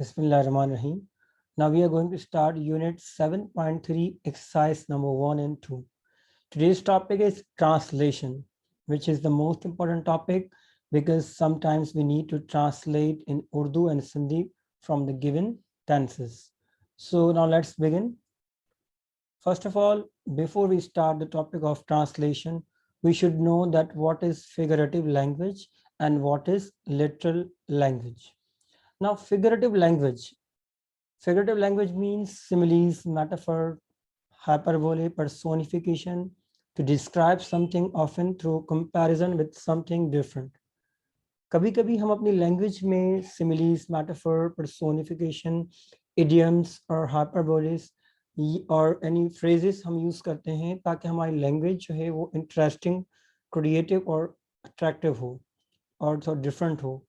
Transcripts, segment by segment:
Bismillahirrahmanirrahim. Now we are going to start unit 7.3 exercise number 1 and 2. Today's topic is translation, which is the most important topic because sometimes we need to translate in Urdu and Sindhi from the given tenses. So now let's begin. First of all, before we start the topic of translation, we should know that what is figurative language and what is literal language. Now, figurative language means similes, metaphor, hyperbole, personification to describe something often through comparison with something different. कभी कभी हम अपनी language में similes, metaphor, personification, idioms और हाइपरबोलिस और any phrases हम use करते हैं ताकि हमारी लैंग्वेज जो है वो इंटरेस्टिंग, क्रिएटिव और अट्रैक्टिव हो और थोड़ा डिफरेंट हो,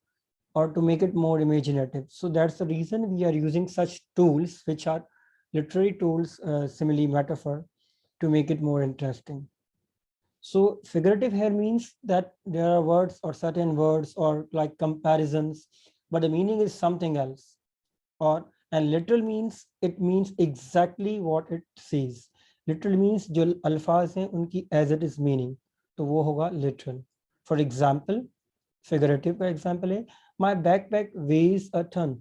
or to make it more imaginative. So that's the reason we are using such tools, which are literary tools, simile, metaphor, to make it more interesting. So figurative here means that there are words or certain words or like comparisons, but the meaning is something else. Or and literal means it means exactly what it says. Literal means जो अल्फाज हैं उनकी as it is meaning, तो वो होगा literal. For example, figurative का example है my backpack weighs a ton.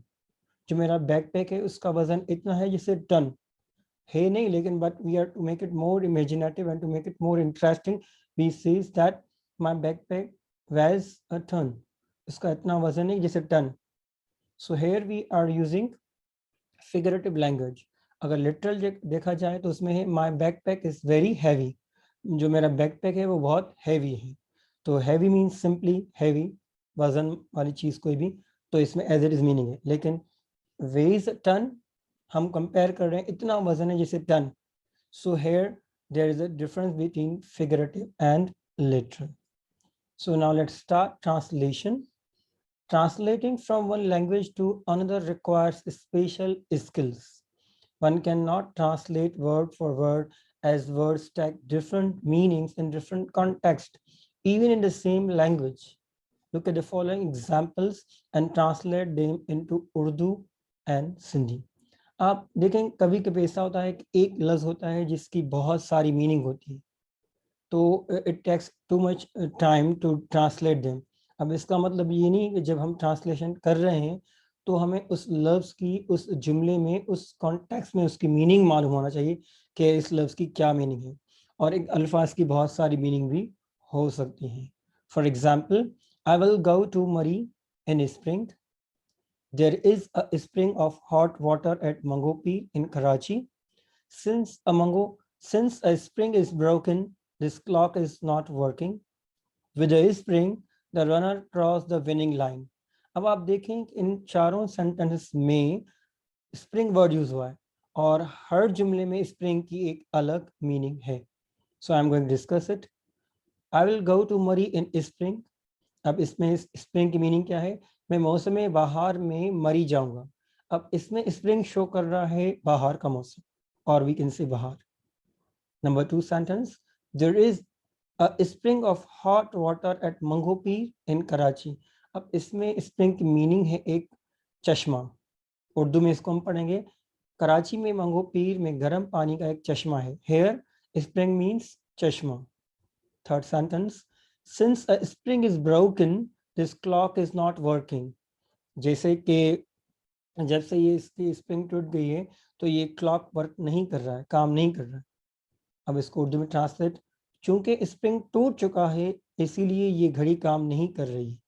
जो मेरा बैकपैक है उसका वजन इतना है जिसे टन है नहीं, लेकिन but we are to make it more imaginative and to make it more interesting we says that my backpack weighs a ton. इसका इतना वजन है जिसे ton. So here we are using figurative language. अगर literal देखा जाए तो उसमें है my backpack is very heavy. जो मेरा बैकपैक है वो बहुत हैवी है. तो हैवी मीन्स सिंपली हैवी, वजन वाली चीज कोई भी, तो इसमें एज इट इज मीनिंग है. लेकिन वेज टन हम कंपेयर कर रहे हैं, इतना वजन है जैसे ton. So here there is a difference between figurative and literal. So now let's start translation. Translating from one language to another requires special skills. One cannot translate word for word as words take different meanings in different contexts, even in the same language. Look at the following examples and translate them into Urdu and Sindhi. आप देखें कभी कभी ऐसा होता है कि एक लफ्ज़ होता है जिसकी बहुत सारी मीनिंग होती है, तो it takes too much time to translate them. अब इसका मतलब ये नहीं कि जब हम ट्रांसलेशन कर रहे हैं तो हमें उस लफ्ज़ की, उस जुमले में, उस कॉन्टेक्स्ट में उसकी मीनिंग मालूम होना चाहिए कि इस लफ्ज़ की क्या मीनिंग है. और एक अल्फाज की बहुत सारी मीनिंग भी हो सकती हैं. For example, I will go to Murree in spring. There is a spring of hot water at मंगोपी in Karachi. Since a spring is broken, this clock is not working. With a spring, the runner crossed the winning line. अब आप देखें इन चारों sentences में spring word use हुआ है और हर जुमले में स्प्रिंग की एक अलग मीनिंग है. So I am going to discuss it. I will go to Murree in spring. अब इसमें स्प्रिंग की मीनिंग क्या है? मैं मौसम बहार में मरी जाऊंगा. अब इसमें स्प्रिंग शो कर रहा है बाहर का मौसम, और वी कैन से बाहर. Number 2 sentence, there is a spring of hot water at Mangopi in Karachi. अब इसमें स्प्रिंग की मीनिंग है एक चश्मा. उर्दू में इसको हम पढ़ेंगे, कराची में मंगोपीर में गर्म पानी का एक चश्मा है. हेयर स्प्रिंग मीन्स चश्मा. Third sentence, since a spring is broken this clock is not working. जैसे कि जब से ये इसकी स्प्रिंग टूट गई है तो ये क्लॉक वर्क नहीं कर रहा है, काम नहीं कर रहा है. अब इसको उर्दू में ट्रांसलेट, चूंकि स्प्रिंग टूट चुका है इसीलिए ये घड़ी काम नहीं कर रही.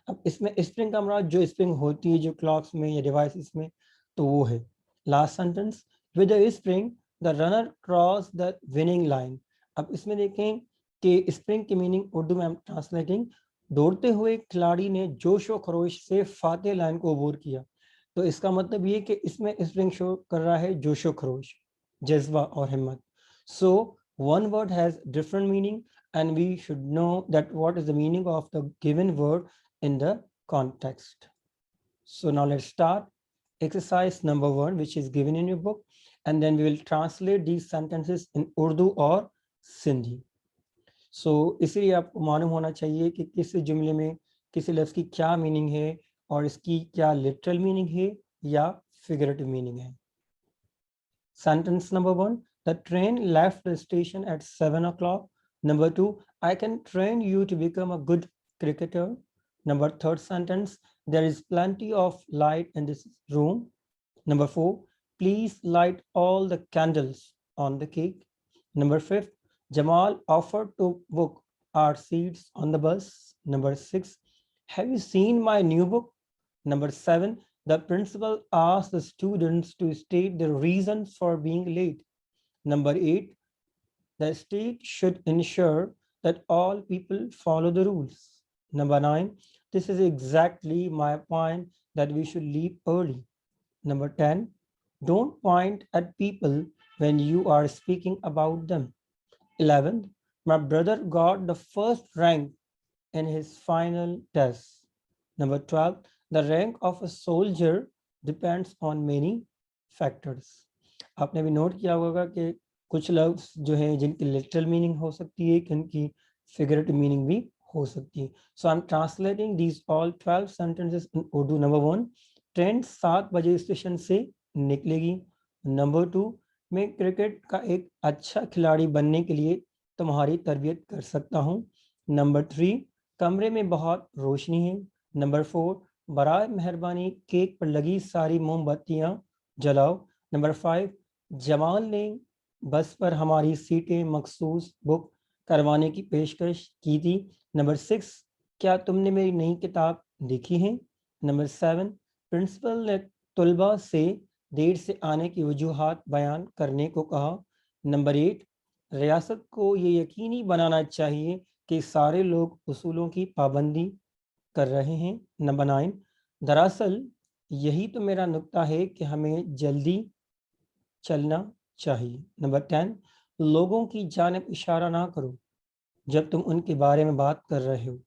अब इसमें स्प्रिंग का मतलब जो स्प्रिंग होती है जो क्लॉक्स में या डिवाइसेस में, तो वो है. Last sentence, with the spring the runner cross the winning line. अब इसमें देखें कि स्प्रिंग की मीनिंग उर्दू में ट्रांसलेटिंग, दौड़ते हुए खिलाड़ी ने जोश व खरोश से फातेह लाइन को अबूर किया. तो इसका मतलब ये कि इसमें स्प्रिंग शो कर रहा है जोश व खरोश, जज्बा और हिम्मत. So one word has different meaning and we should know that what is the meaning of the given word in the context. So now let's start exercise number 1, which is given in your book, and then we will translate these sentences in Urdu or Sindhi. So इसलिए आपको मालूम होना चाहिए कि किस जुमले में किसी लफ्ज़ की क्या मीनिंग है और इसकी क्या लिटरल मीनिंग है या फिगरेटिव मीनिंग है। Sentence number 1, the train left the station at 7 o'clock. Number 2, I can train you to become a good cricketer. Number third sentence, there is plenty of light in this room. Number 4, please light all the candles on the cake. Number 5, Jamal offered to book our seats on the bus. Number 6, have you seen my new book? Number 7, the principal asked the students to state the reasons for being late. Number 8, the state should ensure that all people follow the rules. Number 9, this is exactly my point that we should leave early. Number 10, don't point at people when you are speaking about them. 11th, my brother got the first rank in his final test. Number 12, the rank of a soldier depends on many factors. आपने भी note किया होगा कि कुछ लफ्ज जो हैं जिनकी लिटरल मीनिंग हो सकती है, जिनकी फिगरेटिव मीनिंग भी हो सकती है. So I am translating these all 12 sentences in Urdu. Number 1, train 7 बजे स्टेशन से निकलेगी. नंबर 2, मैं क्रिकेट का एक अच्छा खिलाड़ी बनने के लिए तुम्हारी तरबियत कर सकता हूँ. नंबर 3, कमरे में बहुत रोशनी है. नंबर 4, बराए मेहरबानी केक पर लगी सारी मोमबत्तियां जलाओ. नंबर 5, जमाल ने बस पर हमारी सीटें मखसूस बुक करवाने की पेशकश की थी. नंबर 6, क्या तुमने मेरी नई किताब देखी है? नंबर 7, प्रिंसिपल ने तलबा से देर से आने की वजूहात बयान करने को कहा. नंबर 8, रियासत को ये यकीनी बनाना चाहिए कि सारे लोग उसूलों की पाबंदी कर रहे हैं. नंबर 9, दरअसल यही तो मेरा नुक्ता है कि हमें जल्दी चलना चाहिए. नंबर 10, लोगों की जानिब इशारा ना करो जब तुम उनके बारे में बात कर रहे हो.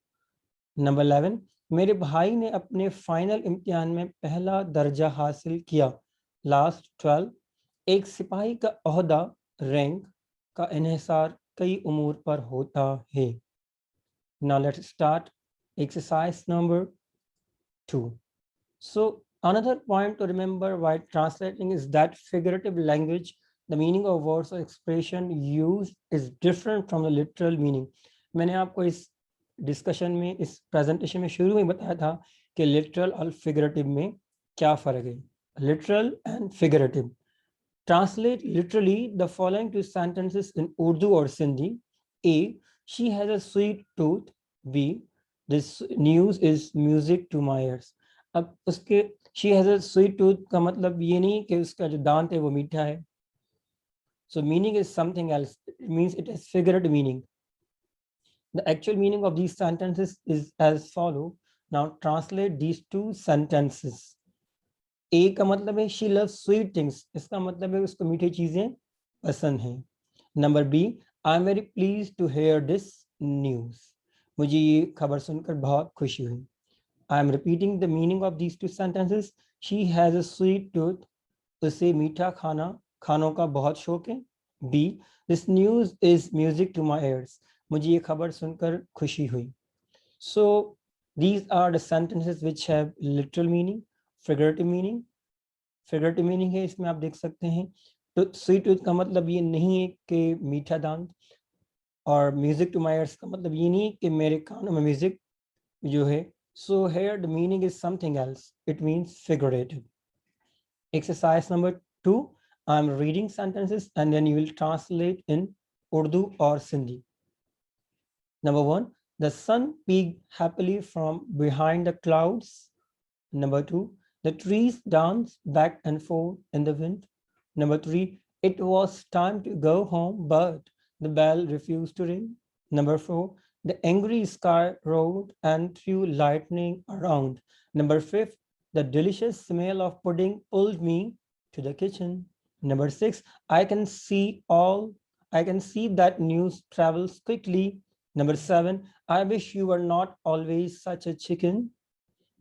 नंबर 11, मेरे भाई ने अपने फाइनल इम्तिहान में पहला दर्जा हासिल किया. लास्ट 12, एक सिपाही का ओहदा रैंक का इन्हिसार कई उमूर पर होता है. Now let's start exercise number 2. So another point to remember while translating is that figurative language, the meaning of words or expression used is different from the literal meaning. मैंने आपको इस डिस्कशन में, इस प्रेजेंटेशन में शुरू में बताया था कि लिटरल और फिगरेटिव में क्या फ़र्क है. Literal and figurative. Translate literally the following two sentences in Urdu or Sindhi. A, she has a sweet tooth. B, this news is music to my ears. अब उसके she has a sweet tooth का मतलब ये नहीं कि उसका जो दांत है वो मीठा है. So meaning is something else. It means it has figurative meaning. The actual meaning of these sentences is as follow. Now translate these two sentences. ए का मतलब है शी लव स्वीट थिंग्स. इसका मतलब है उसको मीठी चीजें पसंद हैं. Number B, I am very please to hear this news. मुझे ये खबर सुनकर बहुत खुशी हुई. I am repeating the meaning of these two sentences. She has a sweet tooth. उसे मीठा खानों का बहुत शौक है. B, this news is music to my ears. मुझे ये खबर सुनकर खुशी हुई. सो these are the sentences which have literal meaning, figurative meaning. Figurative meaning है इसमें आप देख सकते हैं. तो स्वीट टूथ का मतलब ये नहीं है कि मीठा दांत, और म्यूजिक टू माई ईयर्स का मतलब ये नहीं है कि मेरे कानों में म्यूजिक जो है. So here the meaning is something else. It means figurative. Exercise number 2, I am reading sentences and then you will translate in Urdu और Sindhi. Number 1, the sun peeked happily from behind the clouds. Number 2, the trees danced back and forth in the wind. Number 3, it was time to go home, but the bell refused to ring. Number 4, the angry sky roared and threw lightning around. Number 5, the delicious smell of pudding pulled me to the kitchen. Number 6, I can see that news travels quickly. Number 7, I wish you were not always such a chicken.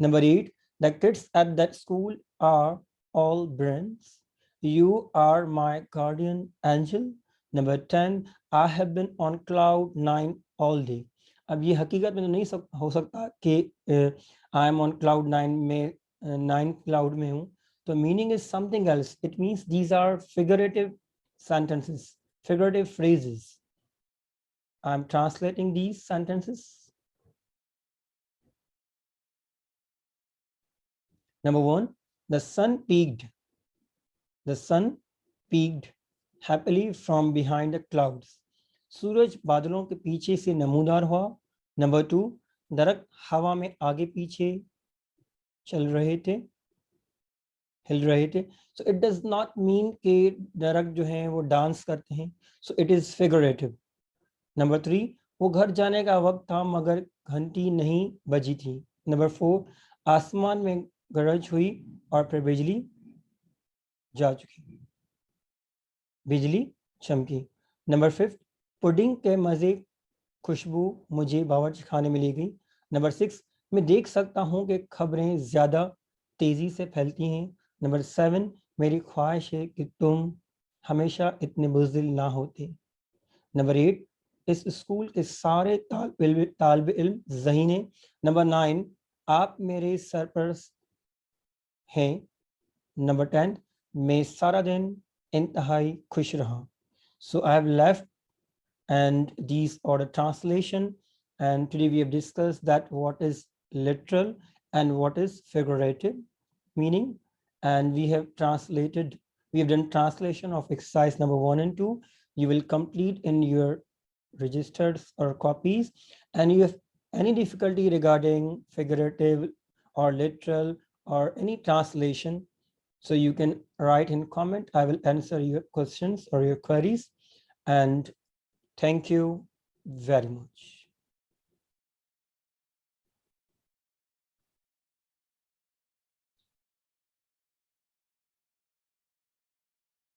Number 8, the kids at that school are all brains. You are my guardian angel. Number 10, I have been on cloud 9 all day. अब ये हकीकत में तो नहीं हो सकता कि I am on cloud 9 में 9 क्लाउड में हूँ. the meaning is something else. It means these are figurative sentences, figurative phrases. I'm translating these sentences. Number one, the sun peeked. The sun peeked happily from behind the clouds. सूरज बादलों के पीछे से नमूदार हुआ. Number two, दरख्त हवा में आगे पीछे चल रहे थे, हिल रहे थे. So it does not mean कि दरख्त जो हैं वो डांस करते हैं. So it is figurative. Number three, वो घर जाने का वक्त था मगर घंटी नहीं बजी थी. नंबर फोर, आसमान में गरज हुई और फिर बिजली जा चुकी, बिजली चमकी. नंबर फिफ्थ, पुडिंग के मज़े खुशबू मुझे बावर्ची खाने में ले गई. नंबर सिक्स, मैं देख सकता हूँ कि खबरें ज़्यादा तेज़ी से फैलती हैं. नंबर सेवन, मेरी ख्वाहिश है कि तुम हमेशा इतने बुज़दिल ना होते. नंबर एट, इस स्कूल के सारे तालिब इल्म ज़हीन हैं. नंबर नाइन, आप मेरे सरपरस्त हैं. नंबर 10, मैं सारा दिन इंतहाई खुश रहा. So I have left, and these are the translation, and today we have discussed that what is literal and what is figurative meaning, and we have done translation of exercise number 1 and 2. You will complete in your registers or copies, and you have any difficulty regarding figurative or literal or any translation, so you can write in comment. I will answer your questions or your queries, and thank you very much.